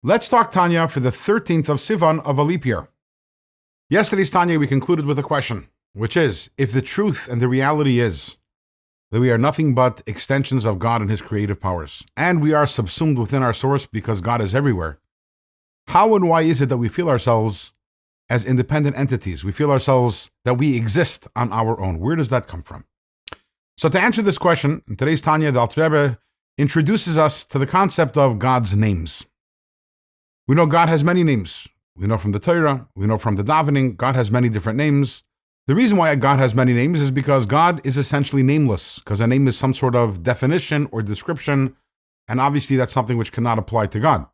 Let's talk Tanya for the 13th of Sivan of a leap year. Yesterday's Tanya we concluded with a question, which is, if the truth and the reality is that we are nothing but extensions of God and His creative powers, and we are subsumed within our source because God is everywhere, how and why is it that we feel ourselves as independent entities? We feel ourselves that we exist on our own. Where does that come from? So to answer this question, in today's Tanya, the Alter Rebbe introduces us to the concept of God's names. We know God has many names. We know from the Torah, we know from the davening, God has many different names. The reason why God has many names is because God is essentially nameless, because a name is some sort of definition or description, and obviously that's something which cannot apply to God.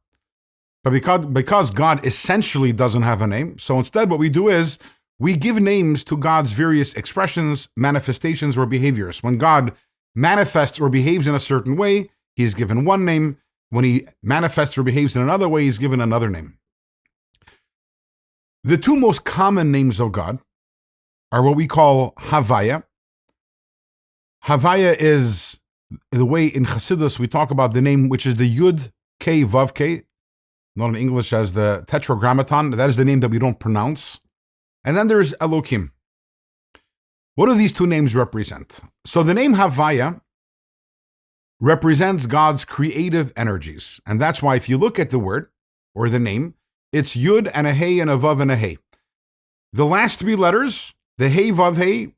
But because God essentially doesn't have a name, so instead what we do is we give names to God's various expressions, manifestations, or behaviors. When God manifests or behaves in a certain way, He is given one name. When He manifests or behaves in another way, He's given another name. The two most common names of God are what we call Havayeh. Havayeh is the way in Chassidus we talk about the name, which is the Yud K Vav K, known in English as the Tetragrammaton. That is the name that we don't pronounce. And then there is Elokim. What do these two names represent? So the name Havayeh represents God's creative energies. And that's why if you look at the word or the name, it's Yud and a Hey and a Vav and a Hey. The last three letters, the Hey Vav Hey,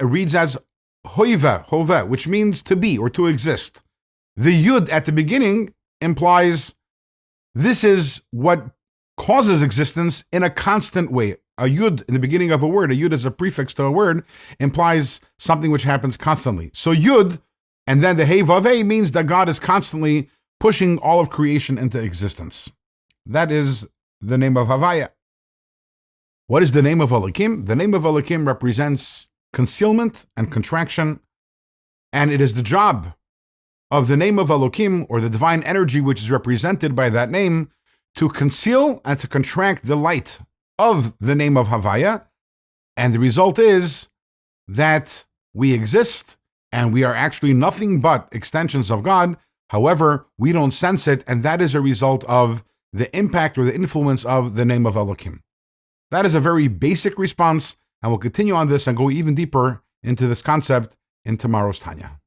reads as Hove, which means to be or to exist. The Yud at the beginning implies this is what causes existence in a constant way. A Yud in the beginning of a word, a Yud is a prefix to a word, implies something which happens constantly. So Yud, and then the Hey Vav Hey means that God is constantly pushing all of creation into existence. That is the name of Havayeh. What is the name of Elokim? The name of Elokim represents concealment and contraction, and it is the job of the name of Elokim, or the divine energy which is represented by that name, to conceal and to contract the light of the name of Havayeh, and the result is that we exist and we are actually nothing but extensions of God. However, we don't sense it, and that is a result of the impact or the influence of the name of Elokim. That is a very basic response, and we'll continue on this and go even deeper into this concept in tomorrow's Tanya.